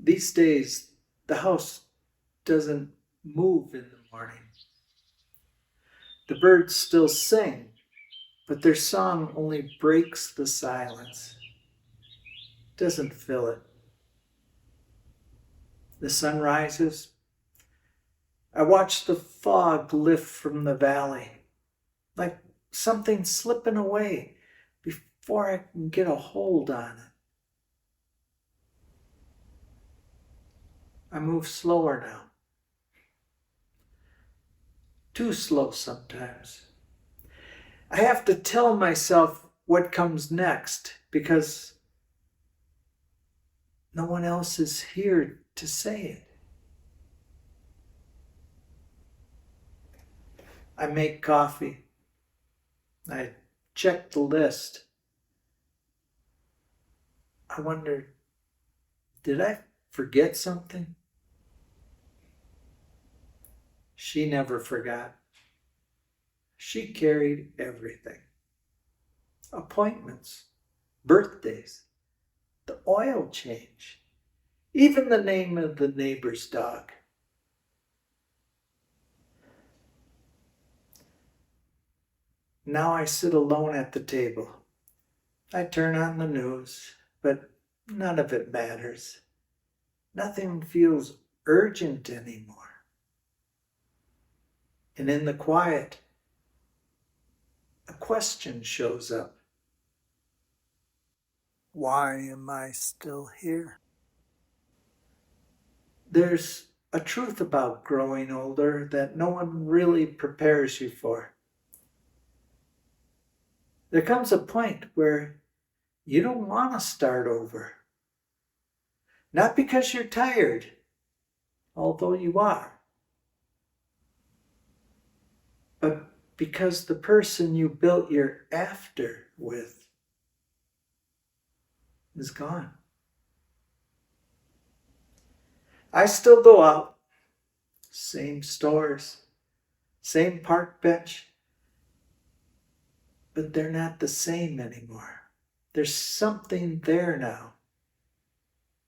These days, the house doesn't move in the morning. The birds still sing, but their song only breaks the silence, doesn't fill it. The sun rises. I watch the fog lift from the valley, like something slipping away before I can get a hold on it. I move slower now. Too slow sometimes. I have to tell myself what comes next because no one else is here to say it. I make coffee. I check the list. I wonder, did I forget something? She never forgot. She carried everything. Appointments, birthdays, the oil change, even the name of the neighbor's dog. Now I sit alone at the table. I turn on the news, but none of it matters. Nothing feels urgent anymore. And in the quiet, a question shows up. Why am I still here? There's a truth about growing older that no one really prepares you for. There comes a point where you don't want to start over. Not because you're tired, although you are, but because the person you built your after with is gone. I still go out, same stores, same park bench, but they're not the same anymore. There's something there now.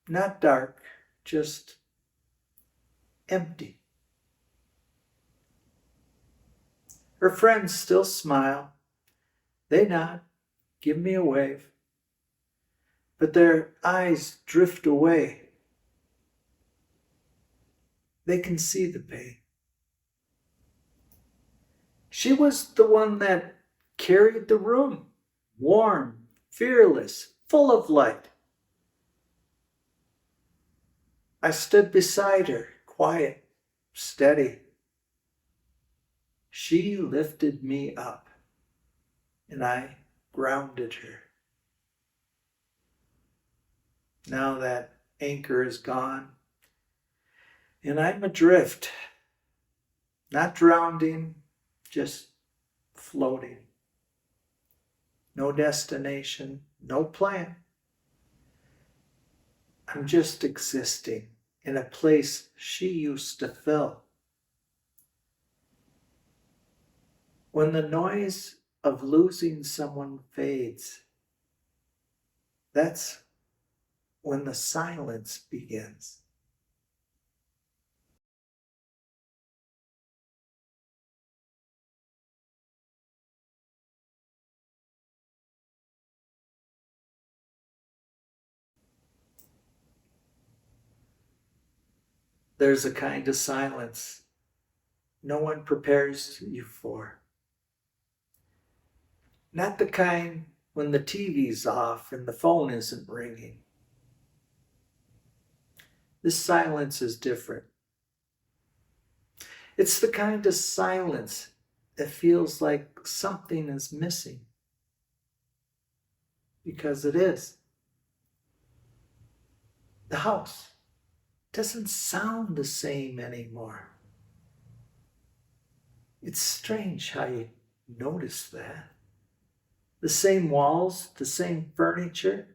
Not dark, just empty. Her friends still smile. They nod, give me a wave. But their eyes drift away. They can see the pain. She was the one that carried the room, warm, fearless, full of light. I stood beside her, quiet, steady. She lifted me up, and I grounded her. Now that anchor is gone, and I'm adrift, not drowning, just floating. No destination, no plan. I'm just existing in a place she used to fill. When the noise of losing someone fades, that's when the silence begins. There's a kind of silence no one prepares you for. Not the kind when the TV's off and the phone isn't ringing. This silence is different. It's the kind of silence that feels like something is missing. Because it is. The house doesn't sound the same anymore. It's strange how you notice that. The same walls, the same furniture,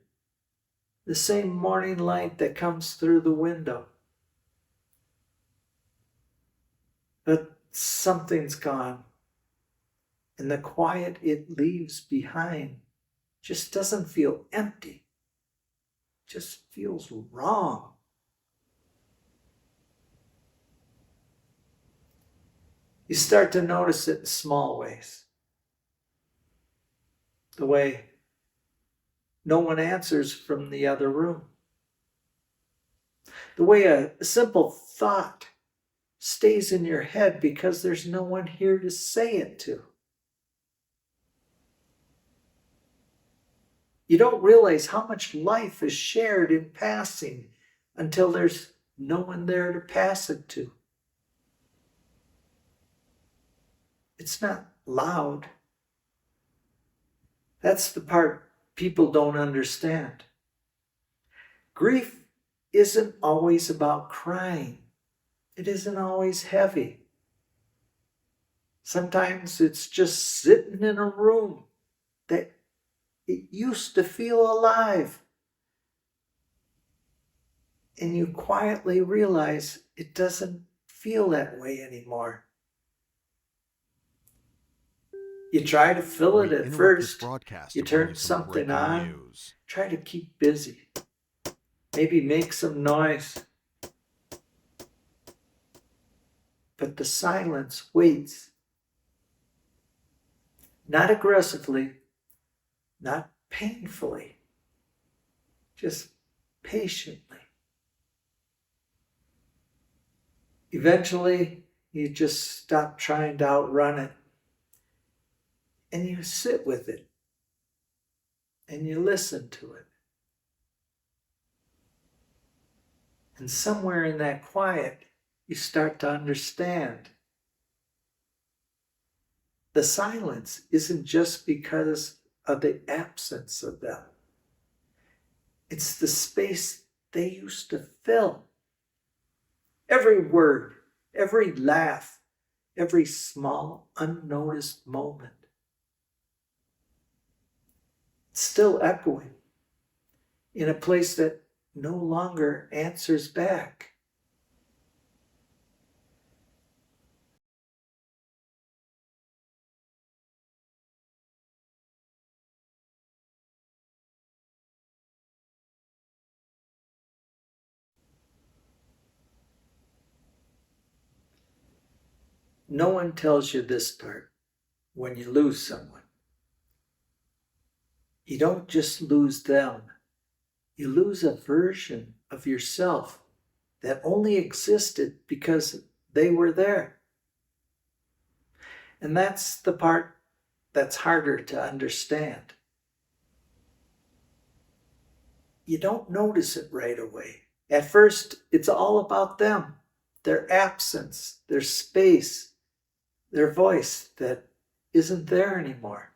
the same morning light that comes through the window. But something's gone, and the quiet it leaves behind just doesn't feel empty. It just feels wrong. You start to notice it in small ways. The way no one answers from the other room. The way a simple thought stays in your head because there's no one here to say it to. You don't realize how much life is shared in passing until there's no one there to pass it to. It's not loud. That's the part people don't understand. Grief isn't always about crying. It isn't always heavy. Sometimes it's just sitting in a room that it used to feel alive. And you quietly realize it doesn't feel that way anymore. You try to fill it at first. You turn something on. Try to keep busy. Maybe make some noise. But the silence waits. Not aggressively, not painfully, just patiently. Eventually, you just stop trying to outrun it. And you sit with it. And you listen to it. And somewhere in that quiet, you start to understand. The silence isn't just because of the absence of them. It's the space they used to fill. Every word, every laugh, every small, unnoticed moment. It's still echoing in a place that no longer answers back. No one tells you this part when you lose someone. You don't just lose them. You lose a version of yourself that only existed because they were there. And that's the part that's harder to understand. You don't notice it right away. At first, it's all about them, their absence, their space, their voice that isn't there anymore.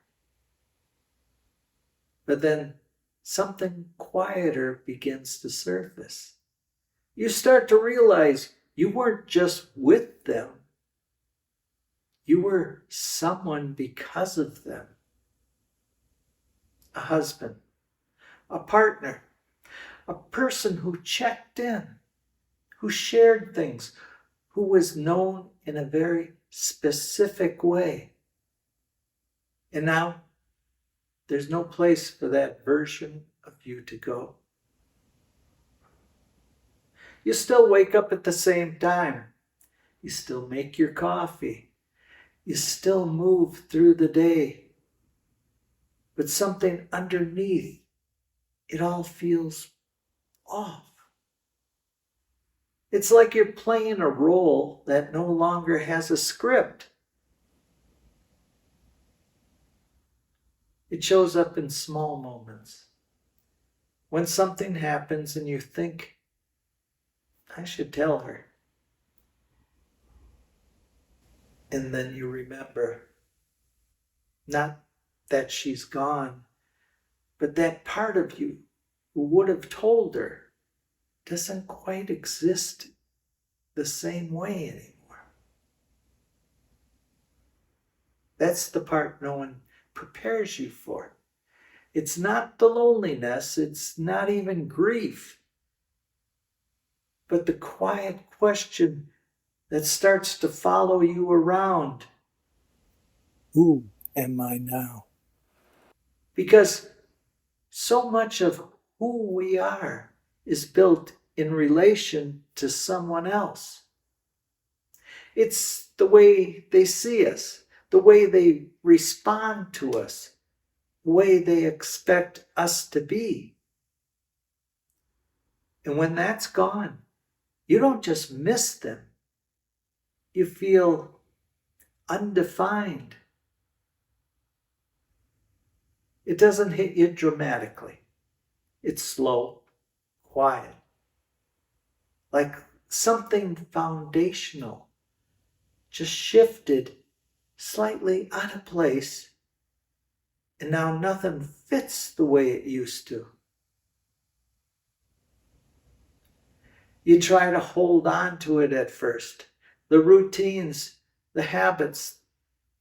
But then something quieter begins to surface. You start to realize you weren't just with them. You were someone because of them. A husband, a partner, a person who checked in, who shared things, who was known in a very specific way. And now there's no place for that version of you to go. You still wake up at the same time. You still make your coffee. You still move through the day. But something underneath, it all feels off. It's like you're playing a role that no longer has a script. It shows up in small moments. When something happens and you think, I should tell her. And then you remember, not that she's gone, but that part of you who would have told her doesn't quite exist the same way anymore. That's the part no one prepares you for. It's not the loneliness, it's not even grief, but the quiet question that starts to follow you around. Who am I now? Because so much of who we are is built in relation to someone else. It's the way they see us, the way they respond to us, the way they expect us to be. And when that's gone, you don't just miss them. You feel undefined. It doesn't hit you dramatically. It's slow, quiet, like something foundational just shifted slightly out of place, and now nothing fits the way it used to. You try to hold on to it at first, the routines, the habits,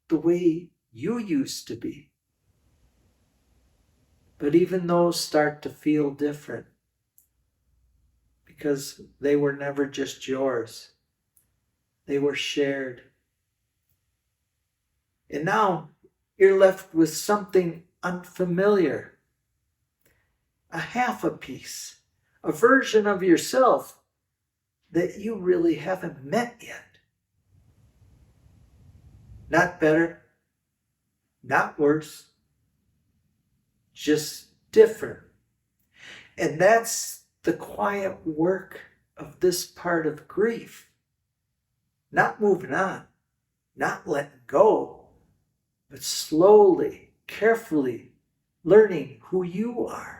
the way you used to be. But even those start to feel different because they were never just yours. They were shared. And now you're left with something unfamiliar, a half a piece, a version of yourself that you really haven't met yet. Not better, not worse, just different. And that's the quiet work of this part of grief. Not moving on, not letting go, but slowly, carefully learning who you are.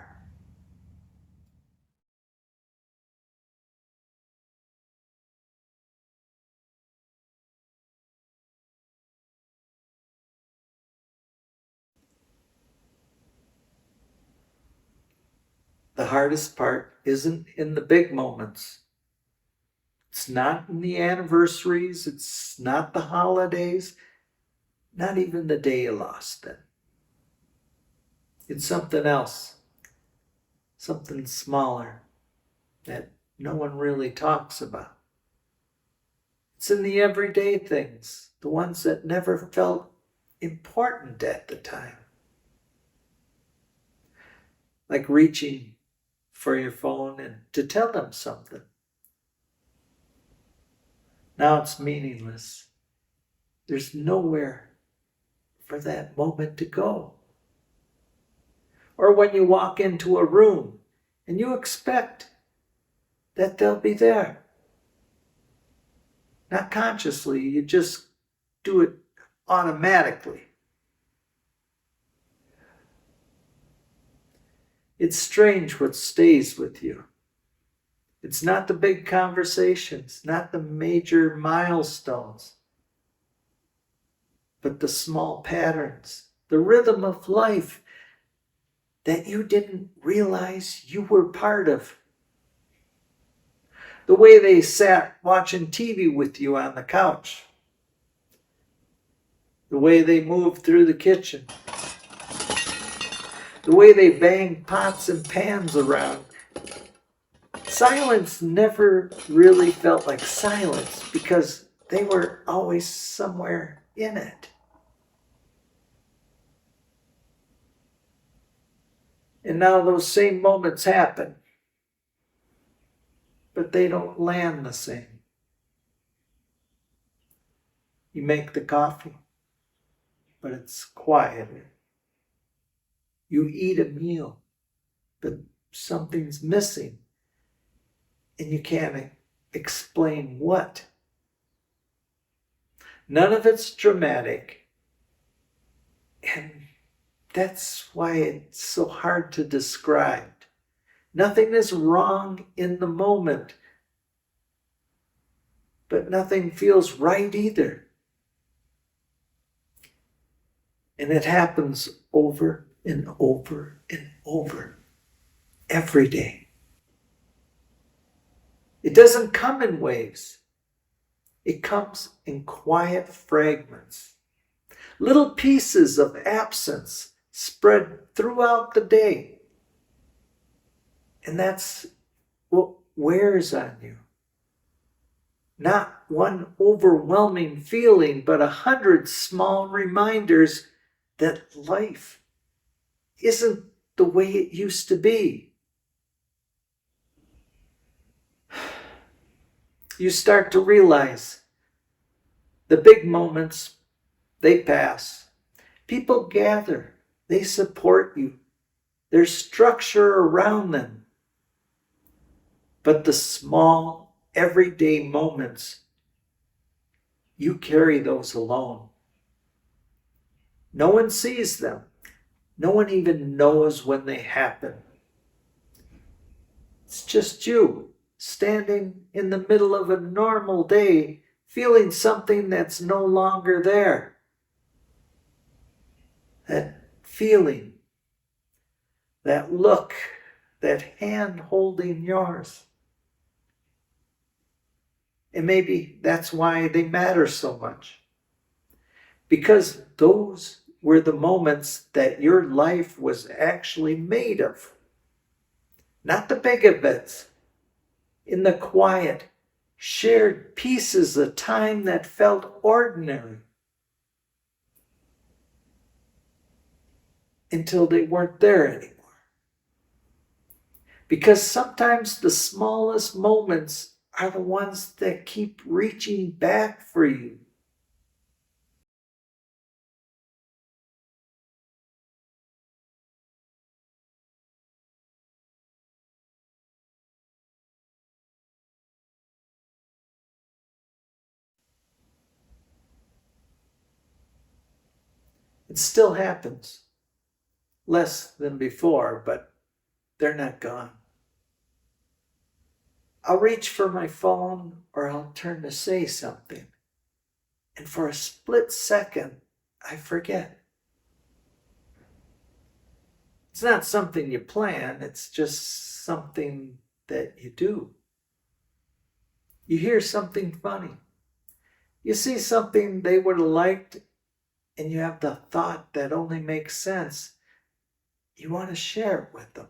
The hardest part isn't in the big moments. It's not in the anniversaries. It's not the holidays. Not even the day you lost them. It's something else. Something smaller that no one really talks about. It's in the everyday things, the ones that never felt important at the time. Like reaching for your phone and to tell them something. Now it's meaningless. There's nowhere for that moment to go. Or when you walk into a room and you expect that they'll be there. Not consciously, you just do it automatically. It's strange what stays with you. It's not the big conversations, not the major milestones, but the small patterns, the rhythm of life that you didn't realize you were part of. The way they sat watching TV with you on the couch. The way they moved through the kitchen. The way they banged pots and pans around. Silence never really felt like silence because they were always somewhere in it. And now those same moments happen, but they don't land the same. You make the coffee, but it's quiet. You eat a meal, but something's missing, and you can't explain what. None of it's dramatic, and that's why it's so hard to describe. Nothing is wrong in the moment, but nothing feels right either. And it happens over and over and over every day. It doesn't come in waves. It comes in quiet fragments, little pieces of absence spread throughout the day. And that's what wears on you. Not one overwhelming feeling, but 100 small reminders that life isn't the way it used to be. You start to realize The big moments, they pass. People gather. They support you. There's structure around them. But the small, everyday moments, you carry those alone. No one sees them. No one even knows when they happen. It's just you, standing in the middle of a normal day, feeling something that's no longer there. That feeling, that look, that hand holding yours. And maybe that's why they matter so much. Because those were the moments that your life was actually made of. Not the big events. In the quiet, shared pieces of time that felt ordinary. Until they weren't there anymore. Because sometimes the smallest moments are the ones that keep reaching back for you. It still happens. Less than before, but they're not gone. I'll reach for my phone or I'll turn to say something. And for a split second, I forget. It's not something you plan, it's just something that you do. You hear something funny. You see something they would have liked, and you have the thought that only makes sense. You want to share it with them.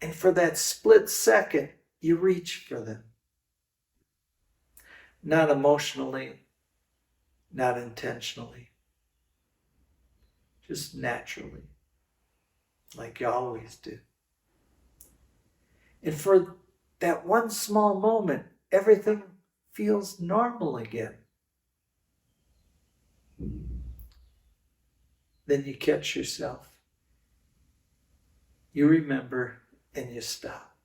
And for that split second, you reach for them. Not emotionally, not intentionally, just naturally, like you always do. And for that one small moment, everything feels normal again. Then you catch yourself. You remember and you stop.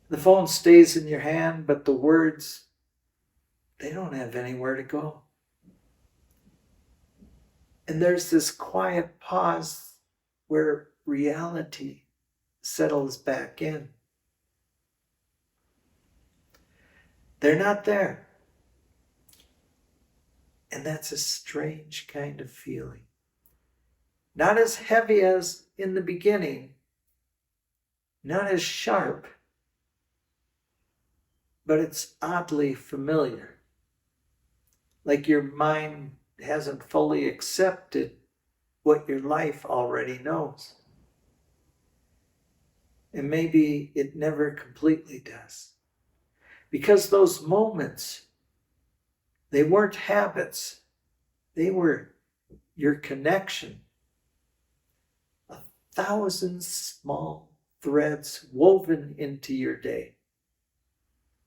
The phone stays in your hand, but the words, they don't have anywhere to go. And there's this quiet pause where reality settles back in. They're not there. And that's a strange kind of feeling. Not as heavy as in the beginning, not as sharp, but it's oddly familiar. Like your mind hasn't fully accepted what your life already knows. And maybe it never completely does. Because those moments, they weren't habits. They were your connection. 1,000 small threads woven into your day.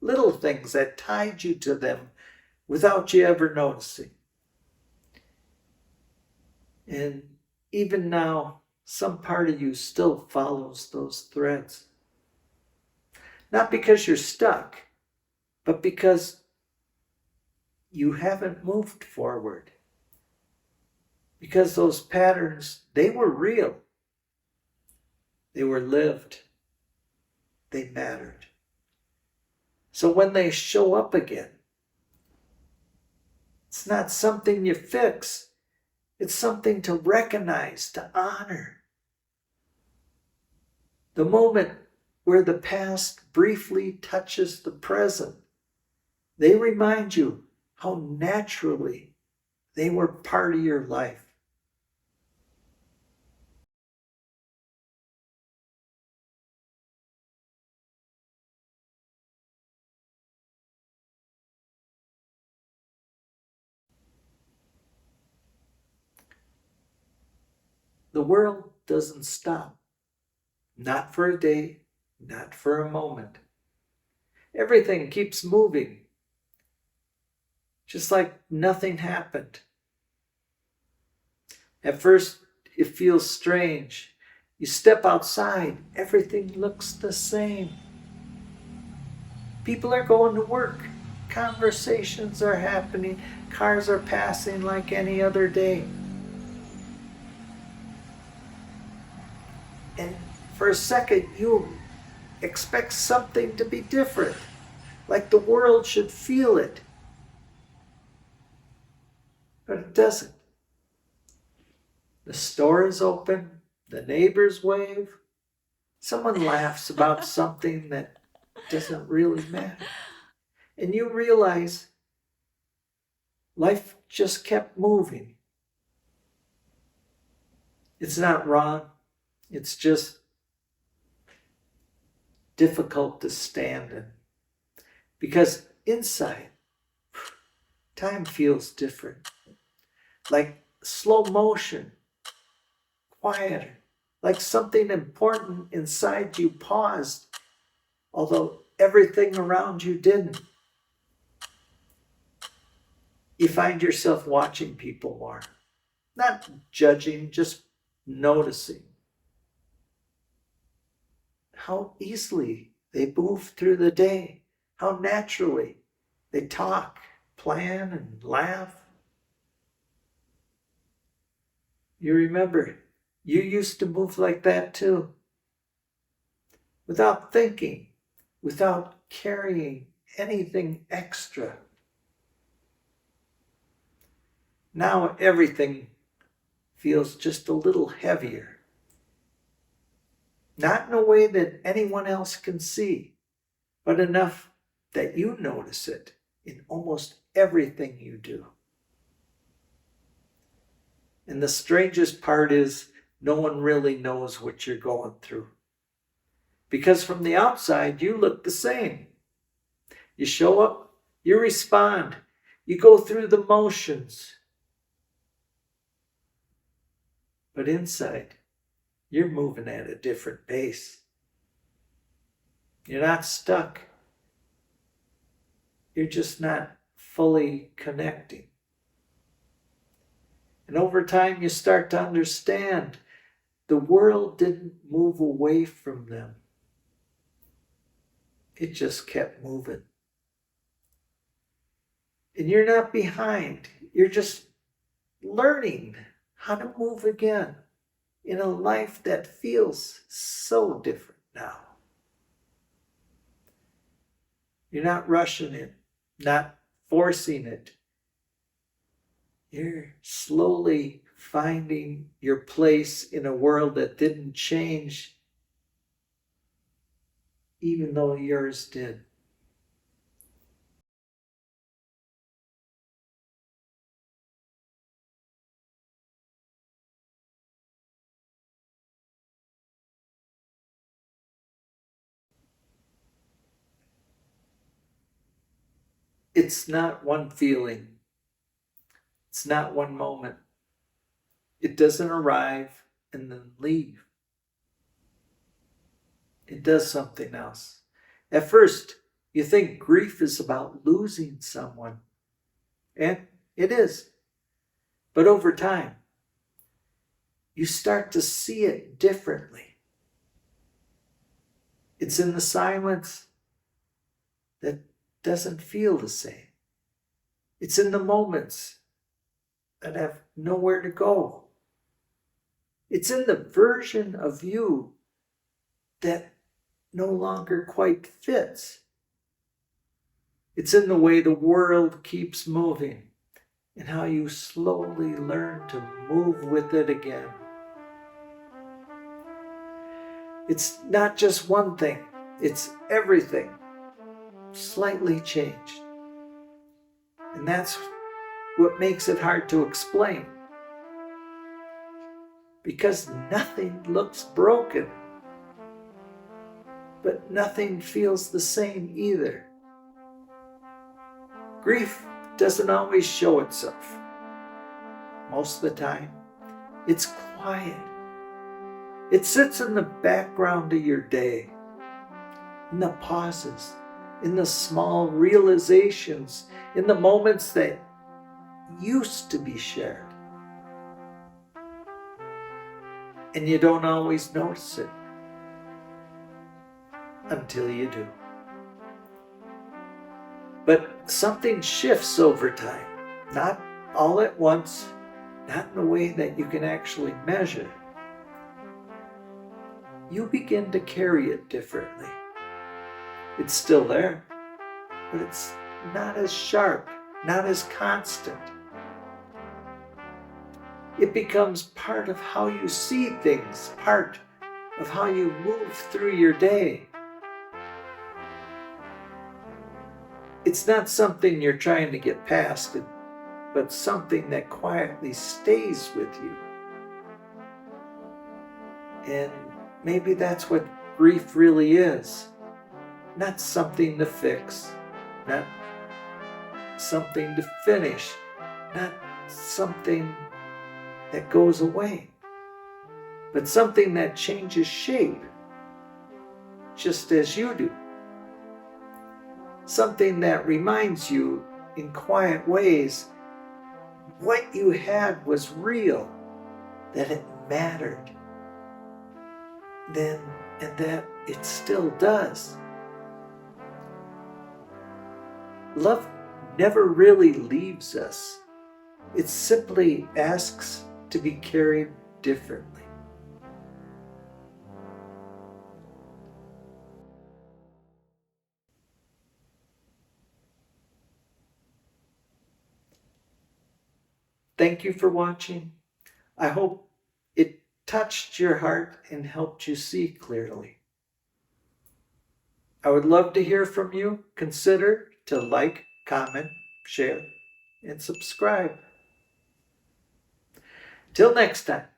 Little things that tied you to them without you ever noticing. And even now, some part of you still follows those threads. Not because you're stuck, but because you haven't moved forward. Because those patterns, they were real. They were lived. They mattered. So when they show up again, it's not something you fix. It's something to recognize, to honor. The moment where the past briefly touches the present, they remind you how naturally they were part of your life. The world doesn't stop. Not for a day, not for a moment. Everything keeps moving, just like nothing happened. At first, it feels strange. You step outside, everything looks the same. People are going to work, conversations are happening, cars are passing like any other day. And for a second, you expect something to be different, like the world should feel it. But it doesn't. The store is open, the neighbors wave, someone laughs about something that doesn't really matter. And you realize life just kept moving. It's not wrong, it's just difficult to stand in. Because inside, time feels different. Like slow motion, quieter. Like something important inside you paused, although everything around you didn't. You find yourself watching people more. Not judging, just noticing how easily they move through the day, how naturally they talk, plan, and laugh. You remember, you used to move like that too, without thinking, without carrying anything extra. Now everything feels just a little heavier. Not in a way that anyone else can see, but enough that you notice it in almost everything you do. And the strangest part is no one really knows what you're going through. Because from the outside, you look the same. You show up, you respond, you go through the motions. But inside, you're moving at a different pace. You're not stuck. You're just not fully connecting. And over time, you start to understand the world didn't move away from them. It just kept moving. And you're not behind. You're just learning how to move again in a life that feels so different now. You're not rushing it, not forcing it. You're slowly finding your place in a world that didn't change, even though yours did. It's not one feeling. It's not one moment. It doesn't arrive and then leave. It does something else. At first, you think grief is about losing someone. And it is. But over time, you start to see it differently. It's in the silence that doesn't feel the same. It's in the moments that have nowhere to go. It's in the version of you that no longer quite fits. It's in the way the world keeps moving and how you slowly learn to move with it again. It's not just one thing, it's everything slightly changed. And that's what makes it hard to explain. Because nothing looks broken, but nothing feels the same either. Grief doesn't always show itself. Most of the time, it's quiet. It sits in the background of your day, in the pauses, in the small realizations, in the moments that used to be shared. And you don't always notice it until you do. But something shifts over time, not all at once, not in a way that you can actually measure. You begin to carry it differently. It's still there, but it's not as sharp, not as constant. It becomes part of how you see things, part of how you move through your day. It's not something you're trying to get past, but something that quietly stays with you. And maybe that's what grief really is. Not something to fix, not something to finish, not something that goes away, but something that changes shape, just as you do. Something that reminds you in quiet ways what you had was real, that it mattered, then, and that it still does. Love never really leaves us. It simply asks to be carried differently. Thank you for watching. I hope it touched your heart and helped you see clearly. I would love to hear from you. Consider to like, comment, share, and subscribe. Till next time.